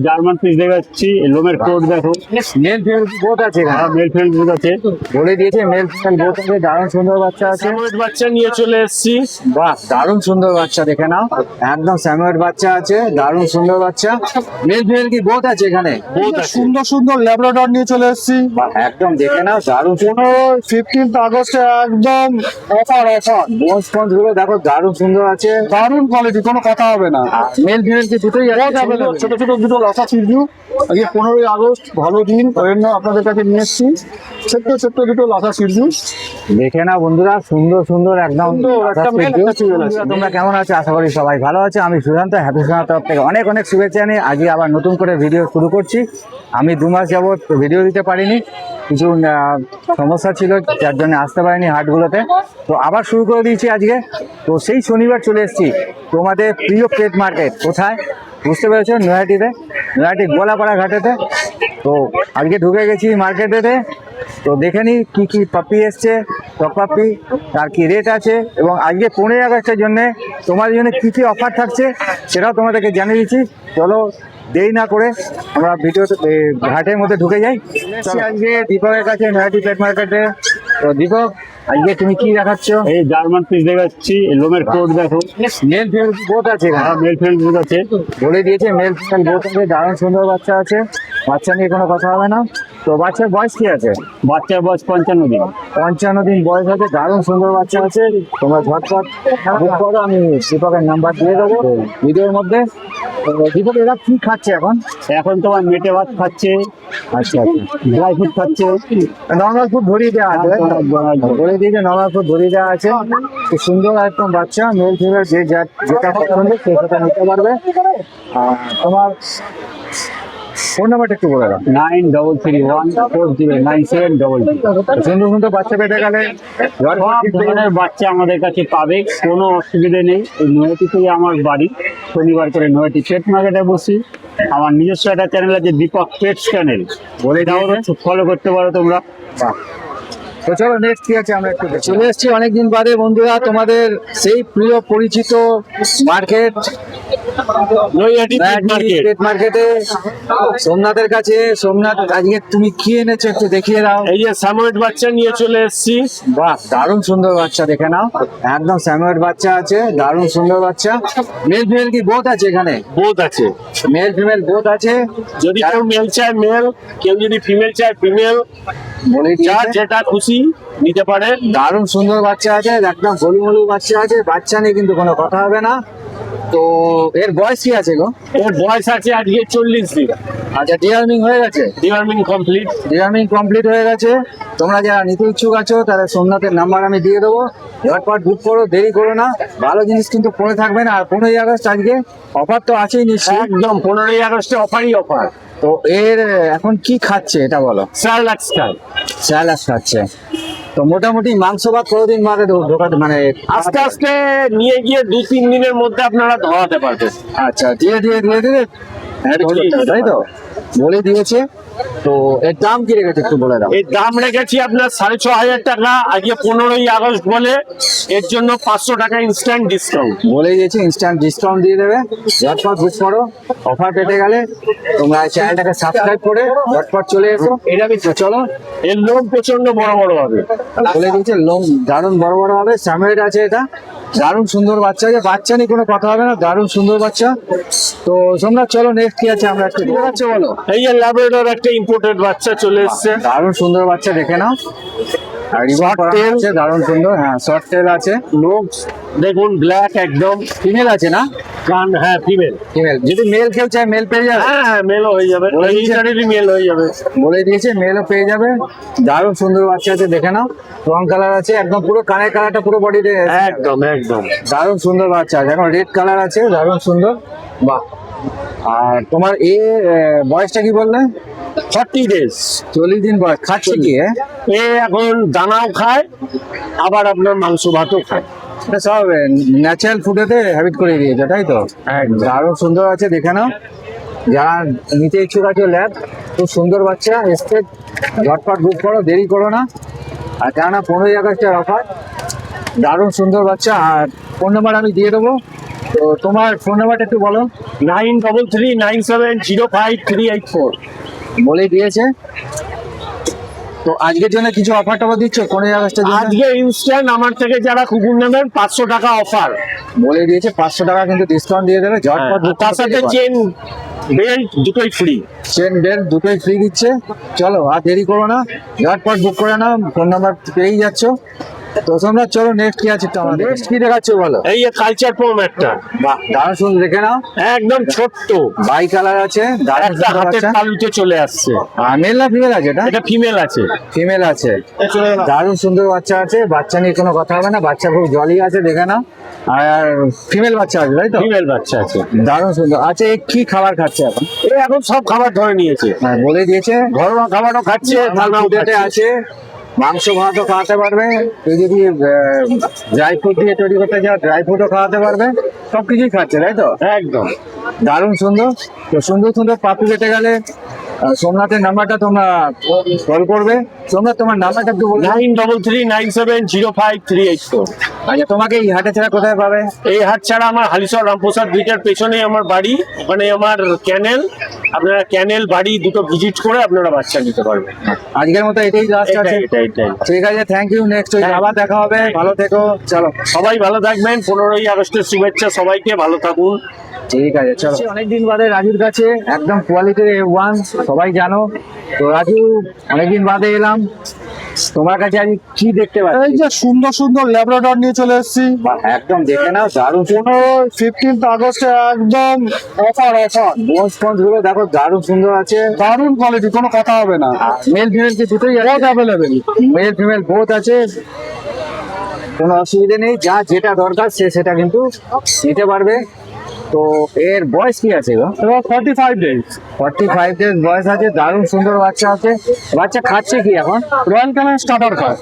German piece দেখাচ্ছি, লোমের coat দেখো। মেল ফিমেল বোথ আছে এখানে। মেল ফিমেল দুধ আছে, বলে দিয়েছে মেল ফিমেল বোথ আছে। দারুণ সুন্দর বাচ্চা আছে। স্যামুয়েট বাচ্চা নিয়ে চলে এসেছি। বাহ, দারুণ সুন্দর বাচ্চা, দেখে নাও। একদম স্যামুয়েট বাচ্চা আছে, দারুণ সুন্দর বাচ্চা। মেল ফিমেল কি বোথ আছে এখানে? বোথ আছে। সুন্দর সুন্দর ল্যাব্রাডর নিয়ে চলে এসেছি। বাহ, একদম দেখে নাও, দারুণ সুন্দর। 15th আগস্টে একদম অফার অফার। বোনস ফোনস গুলো দেখো, দারুণ সুন্দর আছে। দারুণ কোয়ালিটি, কোনো কথা হবে না। মেল ফিমেল কি দুটোই আছে? ছোট ছোট দুটো লতা চিরজু। আজকে 15ই আগস্ট, ভালো দিন, ওই জন্য আপনাদের কাছে নিয়ে এসেছি ছোট্ট ছোট্ট দুটো লতা চিরজু। দেখে না বন্ধুরা, সুন্দর সুন্দর একদম। একটা মেল, একটা ফিমেল আছে। তোমরা কেমন আছো? আশা করি সবাই ভালো আছে। আমি সুশান্ত, হ্যাপি সোনার তরফ থেকে অনেক অনেক শুভেচ্ছা নিয়ে আজকে আবার নতুন করে ভিডিও শুরু করছি। আমি 2 মাস যাবত ভিডিও দিতে পারিনি, কিছু সমস্যা ছিল যার জন্য আসতে পারিনি হাটগুলোতে। তো আবার শুরু করে দিয়েছি আজকে। তো সেই শনিবার চলে এসেছি তোমাদের প্রিয় পেট মার্কেট। কোথায় বুঝতে পেরেছো? নৈহাটিতে, নৈহাটি গোলাপাড়া ঘাটেতে। তো আজকে ঢুকে গেছি মার্কেটেতে। তো দেখে নিই কী কী পাপ্পি এসছে, টক পাপ্পি, তার কী রেট আছে, এবং আজকে 15ই আগস্টের জন্য তোমাদের জন্য কী কী অফার থাকছে সেটাও তোমাদেরকে জানিয়ে দিচ্ছি। চলো দেরি না করে আমরা ভিডিওতে ঘাটের মধ্যে ঢুকে যাই। আজকে দীপকের কাছে নৈহাটি পেট মার্কেটে। তো দীপক, আজকে তুমি কি দেখাচ্ছ? এই জার্মান পিস দেখাচ্ছি, লোমের কোট দেখো। মেল ফিমেল বোথ আছে এখানে। মেল ফিমেল দুধ আছে। বলে দিয়েছে মেল ফিমেল বোথ আছে, দারুণ সুন্দর বাচ্চা আছে। বাচ্চা নিয়ে কোনো কথা হবে না। তো বাচ্চার বয়স কি আছে? বাচ্চার বয়স 55 দিন। 55 দিন বয়স আছে, দারুণ সুন্দর বাচ্চা আছে। তোমরা ঝটপট বুক করো, আমি দীপকের নাম্বার দিয়ে দেবো ভিডিওর মধ্যে। তো দীপক, এরা কি খাচ্ছে এখন? এখন তোমার মেটে ভাত খাচ্ছে, আচ্ছা আচ্ছা, ড্রাই ফ্রুট খাচ্ছে। নর্মাল ফুড ধরিয়ে দেওয়া আছে, বলে দিয়েছে নর্মাল ফুড ধরিয়ে দেওয়া আছে। খুব সুন্দর একদম বাচ্চা, মেল ফিমেল যেটা পছন্দ সে সেটা নিতে পারবে। আর তোমার ফোন নাম্বারটা একটু বলে দাও। 9331409733। সুন্দর সুন্দর বাচ্চা পেটে গেলে সব ধরনের বাচ্চা আমাদের কাছে পাবে, কোনো অসুবিধে নেই। এই নৈহাটিতে আমার বাড়ি, শনিবার করে নৈহাটি পেট মার্কেটে বসি। আমার নিজস্ব একটা চ্যানেল আছে, দীপক পেটস চ্যানেল, বলে দাও, ফলো করতে পারো তোমরা। তো চলো নেক্সট কি আছে আমরা একটু দেখি। চলে এসেছি অনেকদিন বাদে বন্ধুরা তোমাদের সেই প্রিয় পরিচিত মার্কেট নৈহাটি পেট মার্কেট। পেট মার্কেটে, সোমনাথের কাছে। সোমনাথ, আজকে তুমি কি এনেছো একটু দেখিয়ে দাও। এই যে স্যামুয়েট বাচ্চা নিয়ে চলে এসেছি। বাহ, দারুণ সুন্দর বাচ্চা, দেখে নাও। একদম স্যামুয়েট বাচ্চা আছে, দারুণ সুন্দর বাচ্চা। মেল ফিমেল কি বোথ আছে এখানে? বোথ আছে। মেল ফিমেল বোথ আছে। যদি কেউ মেল চায় মেল, কেউ যদি ফিমেল চায় ফিমেল, বলে যার দিয়েছে যেটা খুশি নিতে পারে। দারুণ সুন্দর বাচ্চা আছে, একদম গলু মলু বাচ্চা আছে। বাচ্চা নিয়ে কিন্তু কোনো কথা হবে না। তো এর বয়স কি আছে গো? এর বয়স আছে আজকে 40 দিন। আচ্ছা, ডিওয়ার্মিং হয়ে গেছে? Deworming complete. ডিওয়ার্মিং কমপ্লিট হয়ে গেছে। তোমরা যারা নিতে ইচ্ছুক আছো তাহলে সোমনাথের নাম্বার আমি দিয়ে দেবো, ঝটপট বুক করো, দেরি করো না। ভালো জিনিস কিন্তু পড়ে থাকবে না। আর 15ই আগস্ট আজকে অফার তো আছেই নিশ্চয়ই। একদম 15ই আগস্টে অফারই অফার। তো এর এখন কি খাচ্ছে এটা বলো। স্যালাক্স খায়। স্যালাড খাচ্ছে। তো মোটামুটি মাংস ভাত কতদিন মাকে ঢোকাতে, মানে আস্তে আস্তে নিয়ে গিয়ে 2-3 দিনের মধ্যে আপনারা ধরাতে পারবেন। আচ্ছা, ধীরে ধীরে ধীরে ধীরে add করতে হবে, তাই তো বলে দিয়েছে। তো এর দাম কি রেখেছে একটু বলে দাও। এর দাম রেখেছি আপনার 6,500 টাকা। আজকে 15ই আগস্ট বলে এর জন্য 500 টাকা ইনস্ট্যান্ট ডিসকাউন্ট বলে দিয়েছে ইনস্ট্যান্ট ডিসকাউন্ট দিয়ে দেবে। ঝটপট বুক করো, অফার পেতে গেলে তোমরা চ্যানেলটাকে সাবস্ক্রাইব করে ঝটপট চলে এসো। এটা কি চলো। এর লোম প্রচন্ড বড় বড় হবে। বলে দিয়েছে লোম দারুণ বড় বড় হবে। স্যামুয়েট আছে, এটা দারুণ সুন্দর বাচ্চা আছে। বাচ্চা নিয়ে কোনো কথা হবে না, দারুণ সুন্দর বাচ্চা। তো তোমরা চলো নেক্সট কি আছে আমরা একটু দেখাচ্ছি, বলো। এই যে ল্যাব্রাডর একটা ইম্পোর্টেড বাচ্চা চলে এসেছে। দারুণ সুন্দর বাচ্চা, দেখে নাও। আর রিভার আছে, দারুণ সুন্দর। হ্যাঁ, শর্ট টেল আছে। লোক দেখুন ব্ল্যাক একদম। ফিমেল আছে না? কান, হ্যাঁ ফিমেল। ফিমেল, যদি মেল কেউ চায় মেল পেয়ে যাবে। হ্যাঁ হ্যাঁ, মেলও হয়ে যাবে, এইটারই মেল হয়ে যাবে। বলে দিয়েছে মেলও পেয়ে যাবে। দারুণ সুন্দর বাচ্চা আছে, দেখে নাও। রং কালার আছে একদম, পুরো কানের কালারটা পুরো বডিতে। একদম একদম দারুণ সুন্দর বাচ্চা আছে। এখন রেড কালার আছে, দারুণ সুন্দর। বাহ। আর তোমার বয়সটা কি বললে? 40 ডেজ। 40 দিন বয়স। খাচ্ছে কি? এ এখন দানাও খায়, আবার আপনার মাংস ভাতও খায়। এটা সব ন্যাচারাল ফুডেতে হ্যাবিট করে দিয়েছে, তাই তো? দারুণ সুন্দর আছে, দেখে নাও। যারা নিতে ইচ্ছুক আছে ল্যাব, খুব সুন্দর বাচ্চা এসছে। ঝটপট বুক করো, দেরি করো না। আর কেননা 15ই আগস্টের অফার, দারুণ সুন্দর বাচ্চা। আর ফোন নাম্বার আমি দিয়ে দেবো, তো তোমার ফোন নাম্বারটা একটু বলো। 9339705384। বলেই দিয়েছে। তো আজকের জন্য কিছু অফার টফার দিচ্ছ 15 আগস্টের জন্য? আজকে ইনস্ট্যান্ট আমার থেকে যারা কুকুর নেবেন 500 টাকা অফার, বলে দিয়েছে 500 টাকা কিন্তু ডিসকাউন্ট দিয়ে দেবে ঝটপট book তার সাথে করতে চেন বেল্ট দুটোই ফ্রি। চেন বেল্ট দুটোই ফ্রি দিচ্ছে। চলো আর দেরি করো না, ঝটপট বুক করে নাও, ফোন নাম্বার পেয়েই যাচ্ছ। তো তোমরা চলো নেক্সট কি আছে আমাদের, নেক্সট কি দেখাচ্ছ বলো। এই যে কালচার ফর্ম একটা, বাহ দারুণ সুন্দর, দেখে নাও একদম ছোট্ট, বাই কালার আছে, দারুণ একটা সুন্দর হাতের বাচ্চা। তালুতে চলে আসছে। আর মেল না ফিমেল আছে এটা? এটা ফিমেল আছে। ফিমেল আছে, দারুণ সুন্দর বাচ্চা আছে। বাচ্চা নিয়ে কোনো কথা হবে না, বাচ্চা খুব জলি আছে, দেখে নাও। আর ফিমেল বাচ্চা আছে তাই তো? ফিমেল বাচ্চা আছে, দারুণ সুন্দর। আচ্ছা এই কি খাবার খাচ্ছে এখন? এই এখন সব খাবার ধরে নিয়েছে, হ্যাঁ, বলে দিয়েছে ঘরোয়া খাবারও খাচ্ছে, দানাও ফুডেতে খাচ্ছে। আছে, মাংস ভাতও খাওয়াতে পারবে, তুই যদি ড্রাই ফ্রুট দিয়ে তৈরি করতে চাও ড্রাই ফ্রুটও খাওয়াতে পারবে, সবকিছুই খাচ্ছে তাই তো? একদম দারুণ সুন্দর। তো সুন্দর সুন্দর পাপি পেতে গেলে সোমনাথের নাম্বারটা তোমরা কল করবে। সোমনাথ তোমার নাম্বারটা একটু বলবে। 9339705384। আচ্ছা তোমাকে এই হাটে ছাড়া কোথায় পাবে? এই হাট ছাড়া আমার হালিশহর রামপ্রসাদ ব্রিজের পেছনে আমার বাড়ি, ওখানে আমার ক্যানেল, আপনারা ক্যানেল বাড়ি দুটো ভিজিট করে আপনারা বাচ্চা নিতে পারবেন। আজকের মতো এটাই লাস্ট আছে। এটাই ঠিক আছে, থ্যাংক ইউ। নেক্সট হ্যাঁ। আবার দেখা হবে, ভালো থেকো। চলো সবাই ভালো থাকবেন, 15ই আগস্টের শুভেচ্ছা সবাইকে, ভালো থাকুন। ঠিক আছে চলো। অনেকদিন বাদে রাজুর কাছে, একদম কোয়ালিটির A1 সবাই জানো। তো রাজু অনেকদিন বাদে এলাম তোমার কাছে, আজ কি দেখতে এই পাচ্ছি? যে সুন্দর সুন্দর ল্যাব্রাডর নিয়ে চলে এসেছি। একদম দেখে নাও, দারুণ 15 আগস্টে একদম অফার অফার। বোন স্পঞ্জ গুলো দেখো, দারুণ সুন্দর আছে। দারুণ কোয়ালিটি, কোনো কথা হবে না। মেল ফিমেল কি দুটোই আছে? Both available. Male female both আছে, কোনো অসুবিধা নেই। যা যেটা দরকার সে সেটা কিন্তু নিতে পারবে। তো এর বয়স কি আছে গো? এবার 45 ডেজ। 45 ডেজ বয়স আছে, দারুণ সুন্দর বাচ্চা আছে। বাচ্চা খাচ্ছে কি এখন? রয়্যাল ক্যানেল স্টার্টার খায়।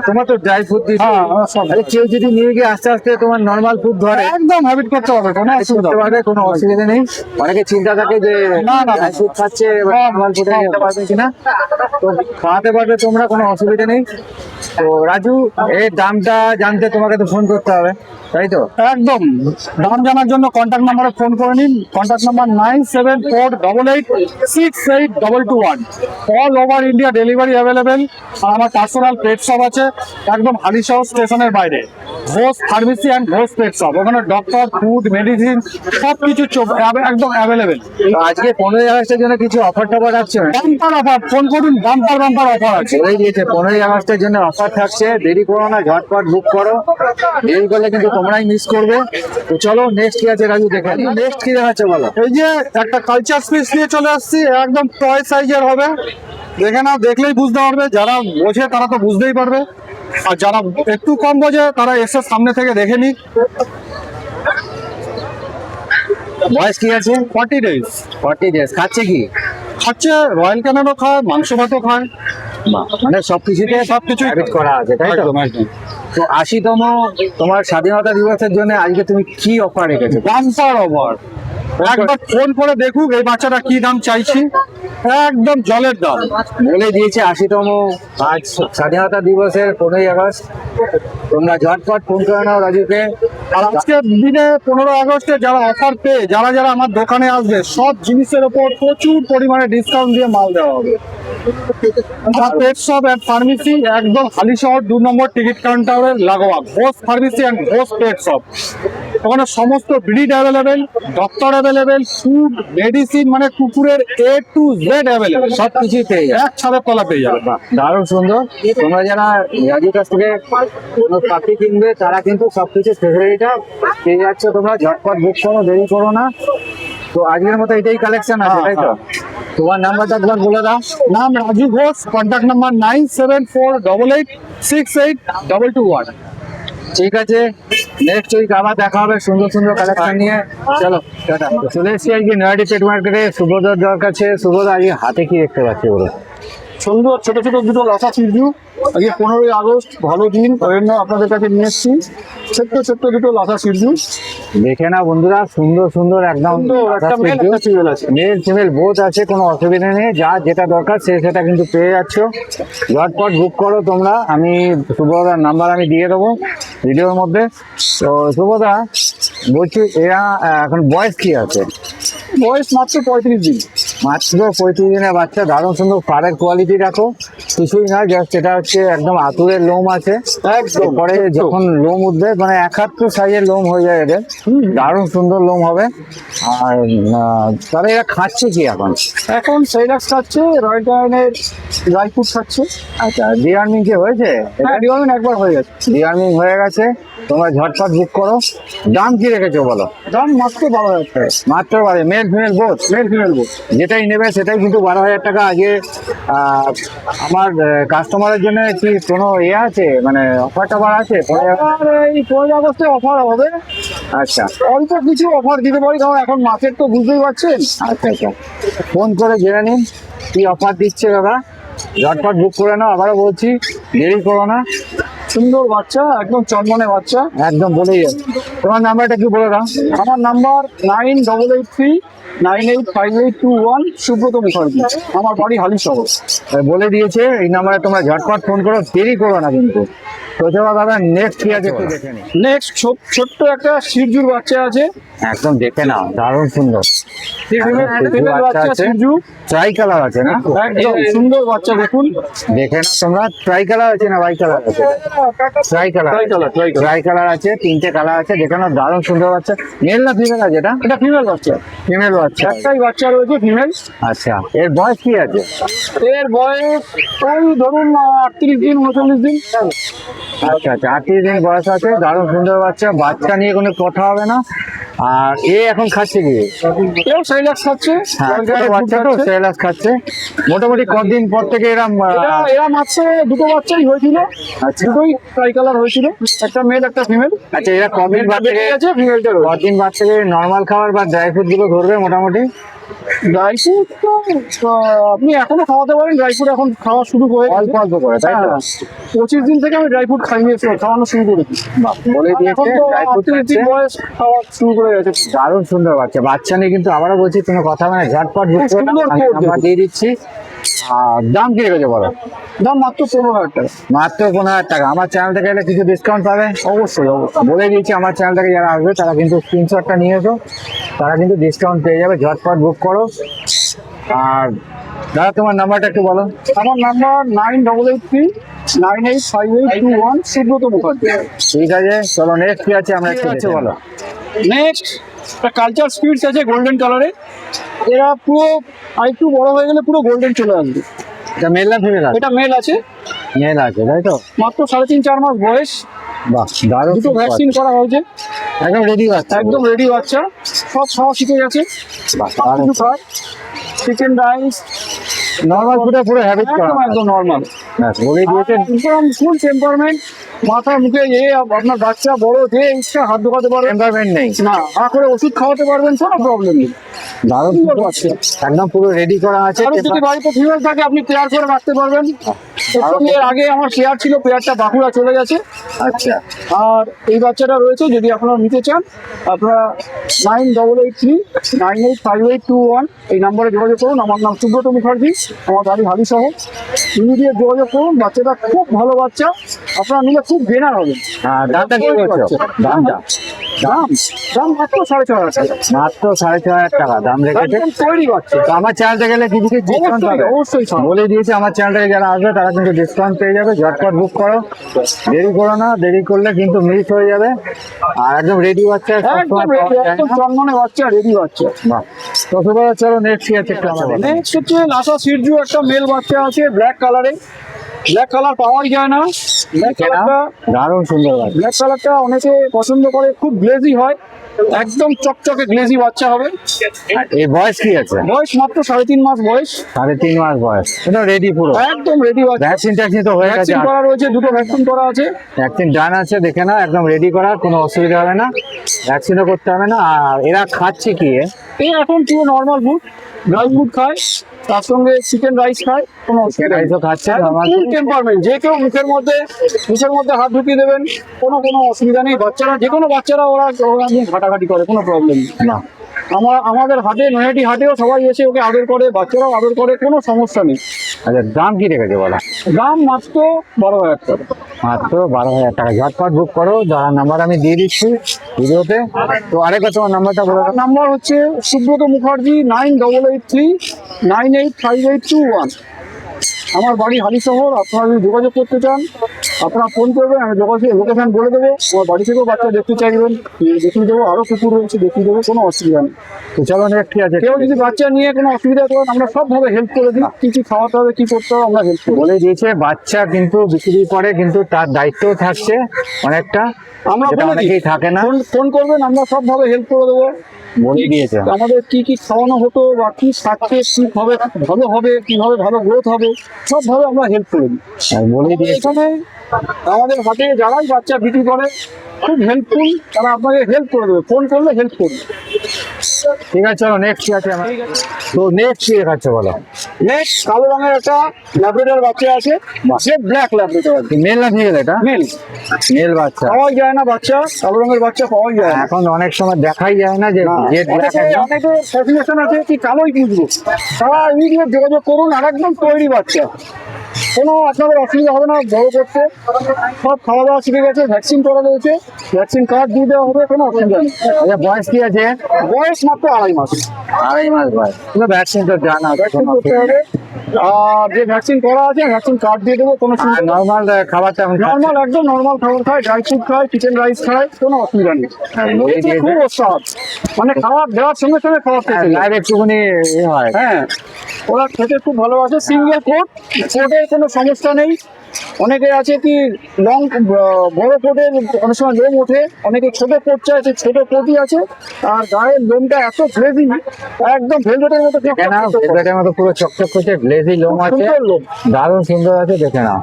তোমার তো ড্রাই ফুড দিচ্ছে। হ্যাঁ, সব। আরে কেউ যদি নিয়ে গিয়ে আস্তে আস্তে তোমার নর্মাল ফুড ধরে একদম হ্যাবিট করতে হবে, কোনো অসুবিধা করতে হবে না। পারবে, কোনো অসুবিধা নেই। অনেকে চিন্তা থাকে যে না, না, ড্রাই ফুড খাচ্ছে, নর্মাল ফুডে যেতে পারবে কিনা। তো খাওয়াতে পারবে তোমরা, কোনো অসুবিধা নেই। তো রাজু এর দামটা জানতে তোমাকে তো ফোন করতে হবে তাই তো? একদম দাম জানার জন্য কন্ট্যাক্ট নাম্বারে ফোন করে নিন। Contact number 9748886221। All over India delivery available. আর আমার পার্সোনাল পেট শপ আছে একদম হালিশহর স্টেশনের বাইরে, Ghosh pharmacy and Ghosh pet shop. ওখানে ডক্টর, ফুড, মেডিসিন সব কিছু একদম অ্যাভেলেবেল। তো আজকে 15 আগস্টের জন্য কিছু অফার টফার রাখছে না? বাম্পার অফার, ফোন করুন, বাম্পার বাম্পার অফার আছে। বলেই দিয়েছে 15 আগস্টের জন্য অফার থাকছে, দেরি করো না, ঝটপট বুক করো। দেরি করলে কিন্তু তোমরাই মিস করবে। তো চলো নেক্সট কি আছে রাজু দেখে। নেক্সট কি দেখাচ্ছে বলো? এই যে একটা কালচার স্পিচ নিয়ে চলে আসছি, একদম টয় সাইজের হবে। দেখে নাও, দেখলেই বুঝতে পারবে। যারা বোঝে তারা তো বুঝতেই পারবে, আর যারা একটু কম বোঝে তারা এসে সামনে থেকে দেখে নিক। বয়স কি আছে? 40 ডেজ। 40 ডেজ। খাচ্ছে কি? খাচ্ছে রয়্যাল ক্যানেলও খায়, মাংস ভাতও খায়, মানে সবকিছুতে সবকিছু হ্যাবিট করা আছে তাই তো? একদম একদম। তো 80তম তোমার স্বাধীনতা দিবসের জন্য আজকে তুমি কি অফার রেখেছো? Bumper offer. একবার ফোন করে দেখুক এই বাচ্চাটা কি দাম চাইছি, একদম জলের দাম। বলে দিয়েছে 80তম আজ স্বাধীনতা দিবসের 15 আগস্ট। তোমরা ঝটপট ফোন করে নাও রাজুকে। আর আজকের দিনে 15 আগস্টে যারা অফার পেয়ে যারা যারা আমার দোকানে আসবে, সব জিনিসের ওপর প্রচুর পরিমাণে ডিসকাউন্ট দিয়ে মাল দেওয়া হবে। পেট শপ অ্যান্ড ফার্মেসি, একদম হালিশহর 2 নম্বর টিকিট কাউন্টারের লাগোয়া, Ghosh pharmacy and Ghosh pet shop. ওখানে সমস্ত breed available, doctor available, food, medicine, মানে কুকুরের A to Z অ্যাভেলেবেল। সবকিছুই পেয়ে যাবে। এক ছাদের তলা পেয়ে যাবে। দারুণ সুন্দর। তোমরা যারা রাজুর কাছ থেকে কোনো পাখি কিনবে তারা কিন্তু সবকিছু ফেসিলিটিটা পেয়ে যাচ্ছ। তোমরা ঝটপট বুক করো, দেরি করো না। তো আজকের মতো এটাই কালেকশন আছে তাই তো? তোমার নাম্বারটা একবার বলে দাও। নাম রাজু ঘোষ, কন্ট্যাক্ট নাম্বার 9748886221। ঠিক আছে, নেক্সট উইক আবার দেখা হবে সুন্দর সুন্দর কালেকশন নিয়ে। চলো টাটা। তো চলে এসেছি আজকে নয়াটি পেট মার্কেটে সুব্রতর কাছে। সুব্রত আজকে হাতে কি দেখতে পাচ্ছি বলো? সুন্দর ছোট ছোট দুটো লাসা সিজু। আজকে 15ই আগস্ট, ভালো দিন, ওই জন্য আপনাদের কাছে নিয়ে এসেছি ছোট্ট ছোট্ট দুটো লাসা সিজু। দেখে না বন্ধুরা, সুন্দর সুন্দর একদম সুন্দর একটা মেল একটা ফিমেল আছে। মেল ফিমেল বোথ আছে, কোনো অসুবিধা নেই। যা যেটা দরকার সেটা কিন্তু পেয়ে যাচ্ছ। ঝটপট বুক করো তোমরা। আমি সুব্রতার নাম্বার আমি দিয়ে দেবো ভিডিওর মধ্যে। তো সুব্রতা বলছি, এরা এখন বয়স কি আছে? বয়স মাত্র 35 দিন। মাত্র 35 দিনের বাচ্চা। দারুণ সুন্দর পাড়ের কোয়ালিটি দেখো, কিছুই না, জাস্ট এটা হচ্ছে একদম আতুরের লোম আছে একদম পরে যখন লোম উঠবে, মানে 1 হাত সাইজের লোম হয়ে যায় এদের। দারুণ সুন্দর লোম হবে। আর তাহলে এরা খাচ্ছে কি এখন? এখন সেইলাক্স খাচ্ছে, রয়্যাল ডায়ানের ড্রাই ফ্রুট খাচ্ছে। আচ্ছা, ডিওয়ার্মিং কি হয়েছে? হ্যাঁ, ডিওয়ার্মিং একবার হয়ে গেছে। ডিওয়ার্মিং হয়ে গেছে। তোমরা ঝটপট বুক করো। দাম কি রেখেছো বলো? দাম মাত্র 12,000 টাকা। মাত্র male female both? Male female both. যেটাই নেবে সেটাই কিন্তু 12,000 টাকা। আগে আমার কাস্টমারের জন্য কি কোনো আছে, মানে অফার টফার আছে? আর এই 15 আগস্টে অফার হবে। আচ্ছা অল্প কিছু অফার দিতে পারি, কারণ এখন মার্কেট তো বুঝতেই পারছেন। আচ্ছা আচ্ছা, ফোন করে জেনে নিন কি অফার দিচ্ছে দাদা। ঝটপট বুক করে নাও, আবারও বলছি, দেরি করো না। সুন্দর বাচ্চা, একদম চনমনে বাচ্চা। একদম বলেই যাচ্ছে। তোমার নাম্বারটা কি বলে দাও? আমার নাম্বার 9883985821, সুব্রত মুখার্জি। আমার বাড়ি হালিশহর। বলে দিয়েছে এই নাম্বারে তোমরা ঝটপট ফোন করো, দেরি করো না কিন্তু। তো চলো দাদা, নেক্সট কি আছে একটু দেখে নি। নেক্সট ছোট্ট একটা শিরজুর বাচ্চা আছে। একদম দেখে নাও, দারুণ সুন্দর। ফিমেল বাচ্চা শিরজু, ট্রাই কালার আছে না? একদম সুন্দর বাচ্চা। দেখুন, দেখে নাও তোমরা। ট্রাই কালার আছে না বাই কালার আছে? Try colour. ট্রাই কালার আছে, 3টে কালার আছে। দেখে নাও, দারুণ সুন্দর বাচ্চা। মেল না ফিমেল আছে এটা? এটা ফিমেল বাচ্চা। ফিমেল বাচ্চা। একটাই বাচ্চা রয়েছে ফিমেল। আচ্ছা, এর বয়স কি আছে? এর বয়স ওই ধরুন 38 দিন 39 দিন। আচ্ছা আচ্ছা, 38 দিন বয়স আছে। দারুণ সুন্দর বাচ্চা। বাচ্চা নিয়ে কোনো কথা হবে না। আর এখন খাচ্ছে কি? এও সেইলাক্স খাচ্ছে। হ্যাঁ, ছোট বাচ্চা তো সেরেলাক খাচ্ছে। মোটামুটি কতদিন পর থেকে এরম এরা মাত্র দুটো বাচ্চাই হয়েছিল। আচ্ছা। দুটোই ট্রাই কালার হয়েছিল, একটা মেল একটা ফিমেল। আচ্ছা, এরা কতদিন বাদ থেকে আছে, ফিমেলটা রয়েছে। কতদিন বাদ থেকে নর্মাল খাবার বা ড্রাই ফ্রুট গুলো ধরবে মোটামুটি? ড্রাই ফ্রুট তো আপনি এখনো খাওয়াতে পারেন। ড্রাই ফ্রুট এখন খাওয়া শুরু করে অল্প অল্প করে, তাই তো? 25 দিন থেকে আমি ড্রাই ফ্রুট খাওয়ানো শুরু করেছি। বলে দিয়েছে ড্রাই ফ্রুট 38 দিন বয়স খাওয়া শুরু করে গেছে। দারুণ সুন্দর বাচ্চা। বাচ্চা নিয়ে কিন্তু আবারও বলছি কোনো কথা মানে ঝটপট বুক করে নাও। সুন্দর আমি code নাম্বার দিয়ে দিচ্ছি। আর দাম কি রেখেছে বলো? দাম মাত্র 15,000 টাকা। মাত্র 15,000 টাকা। আমার চ্যানেল থেকে এলে কিছু ডিসকাউন্ট পাবে? অবশ্যই অবশ্যই। বলে দিয়েছি, আমার চ্যানেল থেকে যারা আসবে তারা কিন্তু স্ক্রিনশটটা নিয়ে এসো, তারা কিন্তু ডিসকাউন্ট পেয়ে যাবে। ঝটপট বুক করো। আর দাদা, তোমার নাম্বারটা একটু বলো। আমার নাম্বার 9883985821, সুব্রত মুখার্জি। ঠিক আছে, চলো নেক্সট কি আছে আমরা একটু দেখে বলো। নেক্সট একটা কালচার স্পিডস আছে গোল্ডেন কালারে। এরা পুরো আরেকটু বড় হয়ে গেলে পুরো গোল্ডেন চলে আসবে। এটা মেল না ফিমেল আছে? এটা মেল আছে, মেল আছে, তাই তো? মাত্র 3.5-4 মাস বয়স। বাহ, দারুণ। দুটো ভ্যাকসিন করা হয়েছে, একদম রেডি বাচ্চা। একদম রেডি বাচ্চা। সব খাওয়া শিখে গেছে। বাহ, দারুণ। কিছু খায়, চিকেন রাইস নর্মাল ফুডে পুরো হ্যাবিট করা। একদম নর্মাল। বলে দিয়েছে। একদম ফুল টেম্পারমেন্ট। মাথা মুখে আপনার বাচ্চা বড় যে ইচ্ছা হাত ঢোকাতে পারবেন, টেম্পারমেন্ট নেই। না হা করে ওষুধ খাওয়াতে পারবেন, কোনো প্রবলেম নেই। দারুণ সুন্দর বাচ্চা। একদম পুরো রেডি করা আছে। আর যদি বাড়িতে ফিমেল থাকে আপনি পেয়ার করে রাখতে পারবেন। এর আগে আমার পেয়ার ছিল, পেয়ারটা বাঁকুড়া চলে গেছে। আচ্ছা, আর এই বাচ্চাটা রয়েছে, যদি আপনারা নিতে চান আপনারা 9883985821 এই নম্বরে যোগাযোগ করুন। আমার নাম সুব্রত মুখার্জি, আমার বাড়ি হালিশহর। ইমিডিয়েট যোগাযোগ করুন। বাচ্চাটা খুব ভালো বাচ্চা, আপনারা নিলে খুব বেনার হবেন। দামটা কি বলছো? দামটা দাম দাম মাত্র 6,500 টাকা। মাত্র 6,500 টাকা দাম রেখেছে। একদম তৈরি বাচ্চা। তো আমার চ্যানেল থেকে গেলে কিছু ডিসকাউন্ট পাবে? অবশ্যই ছাড়। বলে দিয়েছি, আমার চ্যানেল থেকে যারা আসবে তারা কিন্তু ডিসকাউন্ট পেয়ে যাবে। ঝটপট বুক করো, দেরি করো না। দেরি করলে কিন্তু মিস হয়ে যাবে। আর একদম রেডি বাচ্চা সবসময় একদম পাওয়া ready, যায় একদম না। জন্মনে বাচ্চা, রেডি বাচ্চা। বাহ, তো সুব্রত, চলো নেক্সট কি আছে একটু আমাদের বলো। নেক্সট হচ্ছে লাসা সিরজু, একটা মেল বাচ্চা আছে ব্ল্যাক কালারে। ব্ল্যাক কালার পাওয়াই যায় না। ব্ল্যাক কালারটা দারুণ সুন্দর বাচ্চা। ব্ল্যাক কালারটা অনেকে পছন্দ করে, খুব গ্লেজি হয়। একদম চকচকে গ্লেজি বাচ্চা হবে। আর এই বয়স কি আছে? বয়স মাত্র 3.5 মাস বয়স, 3.5 মাস বয়স, এটা রেডি পুরো, একদম রেডি বাচ্চা। ভ্যাকসিন ট্যাকসিন তো হয়ে গেছে, ভ্যাকসিন করা রয়েছে, দুটো ভ্যাকসিন করা আছে। ভ্যাকসিন ডান আছে, দেখে না একদম রেডি করা, কোনো অসুবিধা হবে না, ভ্যাকসিনও করতে হবে না। আর এরা খাচ্ছে কি? এই এখন পুরো নর্মাল ফুড, ড্রাই ফুড খায়, তার সঙ্গে চিকেন রাইস খায়, কোনো অসুবিধা নেই। রাইসও খাচ্ছে নরমাল। ফুল টেম্পারমেন্ট, যে কেউ মুখের মধ্যে হাত ঢুকিয়ে দেবেন, কোনো অসুবিধা নেই। বাচ্চারা, যে কোনো বাচ্চারা ওরা একদম ঘাটাঘাটি করে, কোনো প্রবলেম নেই। না, আমাদের হাটে, নৈহাটি হাটেও সবাই এসে ওকে আদর করে, বাচ্চারাও আদর করে, কোনো সমস্যা নেই। আচ্ছা দাম কি রেখেছে বলা? দাম মাত্র 12,000 টাকা। মাত্র 12,000 টাকা। ঝটপট বুক করো, যারা নাম্বার আমি দিয়ে দিচ্ছি ভিডিওতে। তো আরেকবার তোমার নাম্বারটা বলে দাও। নাম্বার হচ্ছে সুব্রত মুখার্জি, 9883985821। আমার বাড়ি হালিশহর। আপনারা যদি যোগাযোগ করতে চান, আপনারা ফোন করবেন, আমি লোকেশন বলে দেবো। আমার বাড়ি থেকেও বাচ্চা দেখতে চাইবেন, দেখিয়ে দেবো। আরও কুকুর রয়েছে, দেখিয়ে দেবো, কোনো অসুবিধা নেই। তো চলো নেক্সট কি আছে? কেউ যদি বাচ্চা নিয়ে কোনো অসুবিধা করেন, আমরা সবভাবে হেল্প করে দিই। কি কি খাওয়াতে হবে, কি করতে হবে, আমরা হেল্প করি। বলে দিয়েছে বাচ্চা কিন্তু বিক্রি করে, কিন্তু তার দায়িত্বও থাকছে অনেকটা, আমরা যেটা বলে দিই, অনেকেই থাকে না। ফোন করবেন, আমরা সবভাবে হেল্প করে দেবো। বলে দিয়েছে আমাদের কি কি খাওয়ানো হতো, বা কি খাচ্ছে, কি ভাবে ভালো হবে, কিভাবে ভালো গ্রোথ হবে, সবভাবে আমরা হেল্প করে দিই। আর বলে দিয়েছে। এখানে আমাদের হাটে যারাই বাচ্চা বিক্রি করে খুব হেল্পফুল, তারা আপনাকে হেল্প করে দেবে, ফোন করলে হেল্প করবে। ঠিক আছে, চলো নেক্সট কি আছে আমার? তো নেক্সট কি দেখাচ্ছে বলো? নেক্সট কালো রঙের একটা ল্যাব্রাডর বাচ্চা আছে, জেড ব্ল্যাক ল্যাব্রাডর আছে। মেল না ফিমেল এটা? মেল, মেল বাচ্চা। পাওয়াই যায় না বাচ্চা, কালো রঙের বাচ্চা পাওয়াই যায় না। এখন অনেক সময় দেখাই যায় না যে জেড ব্ল্যাক। অনেকে ফ্যাসিনেশন আছে কি কালোই বুঝবো, তারা ইমিডিয়েট যোগাযোগ করুন। আর একদম তৈরি বাচ্চা, কোনো আপনাদের অসুবিধা হবে না বড় করতে। সব খাওয়া দাওয়া শিখে গেছে, ভ্যাকসিন করা রয়েছে, ভ্যাকসিন কার্ড দিয়ে দেওয়া হবে, কোনো অসুবিধা নেই। আচ্ছা বয়স কি আছে? বয়স মাত্র 2.5 মাস। 2.5 মাস বয়স। ভ্যাকসিন তো জানা ভ্যাকসিন করতে হবে, আর যে ভ্যাকসিন করা আছে ভ্যাকসিন কার্ড দিয়ে দেবো, কোনো নর্মাল খাবারটা আমি নর্মাল, একদম নর্মাল খাবার খায়, ড্রাই ফ্রুট খায়, চিকেন রাইস খায়, কোনো অসুবিধা নেই। খুব ওস্তাদ, মানে খাবার দেওয়ার সঙ্গে সঙ্গে খাওয়ার খেতে লাইভ একটুখানি হয়। হ্যাঁ, ওরা খেতে খুব ভালোবাসে। সিঙ্গেল কোট, কোটের কোনো সমস্যা নেই। অনেকে আছে কি লং বড় কোটের অনেক সময় লোম ওঠে, অনেকে ছোট কোট চাইছে, ছোট কোটই আছে। আর গায়ের লোমটা এত গ্লেজি, একদম ভেলভেটের মতো, দেখে নাও, ভেলভেটের মতো পুরো চকচক করছে, গ্লেজি লোম আছে, সুন্দর লোম, দারুণ সুন্দর আছে, দেখে নাও।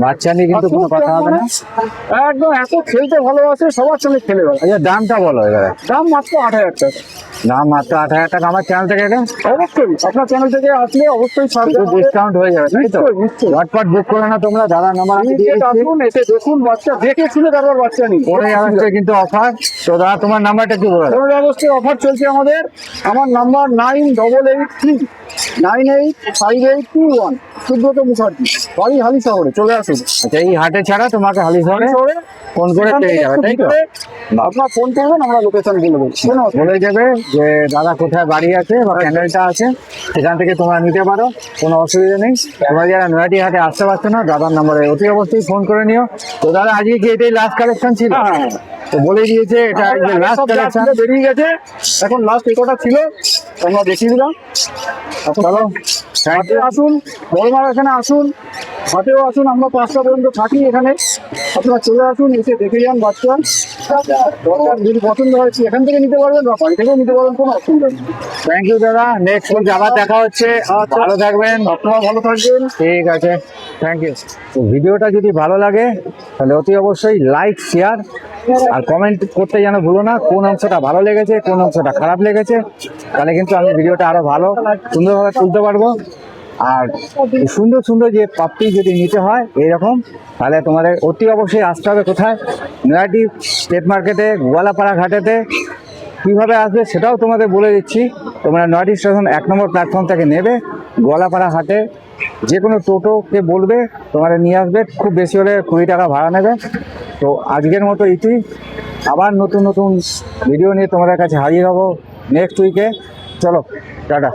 বাচ্চা নিয়ে কিন্তু কোনো কথা হবে না। একদম এত খেলতে ভালোবাসে, সবার সঙ্গে খেলে বেড়ায়। আচ্ছা দামটা বলো এবারে। দাম মাত্র 8,000 টাকা। দাম মাত্র 8,000 টাকা। আমার চ্যানেল থেকে এটা অবশ্যই আপনার চ্যানেল থেকে আসলে অবশ্যই ছাড় দেওয়া হবে। ডিসকাউন্ট হয়ে যাবে, তাই তো? নিশ্চয়ই, নিশ্চয়ই। ঝটপট বুক করে না তোমরা, দাদা নাম্বার আমি দিয়ে দিচ্ছি। আসুন, এসে দেখুন বাচ্চা, দেখে শুনে তারপর বাচ্চা নিন। 15 আগস্টে কিন্তু অফার। তো দাদা তোমার নাম্বারটা কি বলো? 15 আগস্টের অফার চলছে আমাদের। আমার নাম্বার 9883985821, সুব্রত মুখার্জি, বাড়ি হালিশহরে। চলে আসুন। আচ্ছা এই হাটে ছাড়া তোমাকে হালিশহরে হালিশহরে ফোন করে পেয়ে যাবে, তাই তো? আপনার ফোন করবেন, আমরা লোকেশন বলে দেবো। কোনো অসুবিধা বলে দেবে যে দাদা কোথায় বাড়ি আছে বা ক্যান্ডেলটা আছে, সেখান থেকে তোমরা নিতে পারো, কোনো অসুবিধা নেই। তোমরা যারা নৈহাটি হাটে আসতে পারছো না, দাদার নাম্বারে অতি অবশ্যই ফোন করে নিও। তো দাদা আজকে কি এটাই লাস্ট কালেকশন ছিল? হ্যাঁ, তো বলে দিয়েছে এটা লাস্ট সব যা কালেকশন। ছিল বেরিয়ে গেছে, এখন লাস্ট একটা ছিল, আমরা দেখিয়ে দিলাম। চলো হাটে আসুন, বড়মার এখানে আসুন, হাটেও আসুন। আমরা 5টা পর্যন্ত থাকি এখানে, আপনারা চলে আসুন, এসে দেখে যান বাচ্চা। দরকার যদি পছন্দ হয় এখান থেকে নিতে পারবেন, বা বাড়ি থেকেও নিতে পারবেন, কোনো অসুবিধা নেই। থ্যাংক ইউ দাদা। নেক্সট উইক আবার দেখা হচ্ছে। ভালো থাকবেন। আপনারা ভালো থাকবেন। ঠিক আছে, থ্যাংক ইউ। তো ভিডিওটা যদি ভালো লাগে তাহলে অতি অবশ্যই লাইক, শেয়ার আর কমেন্ট করতে যেন ভুলো না, কোন অংশটা ভালো লেগেছে, কোন অংশটা খারাপ লেগেছে। তাহলে কিন্তু আমি ভিডিওটা আরো ভালো সুন্দরভাবে তুলতে পারবো। আর এই সুন্দর সুন্দর যে পাপ্পি যদি নিতে হয় এইরকম, তাহলে তোমাদের অতি অবশ্যই আসতে হবে কোথায়? নৈহাটি স্টেট মার্কেটে, গোয়ালাপাড়া ঘাটেতে। কীভাবে আসবে সেটাও তোমাদের বলে দিচ্ছি। তোমরা নৈহাটি স্টেশন 1 নম্বর প্ল্যাটফর্ম থেকে নেবে, গোয়ালাপাড়া হাটে যে কোনো টোটোকে বলবে তোমাদের নিয়ে আসবে। খুব বেশি হলে 20 টাকা ভাড়া নেবে। তো আজকের মতো ইতি, আবার নতুন নতুন ভিডিও নিয়ে তোমাদের কাছে হাজির হব নেক্সট উইকে। চলো টাটা।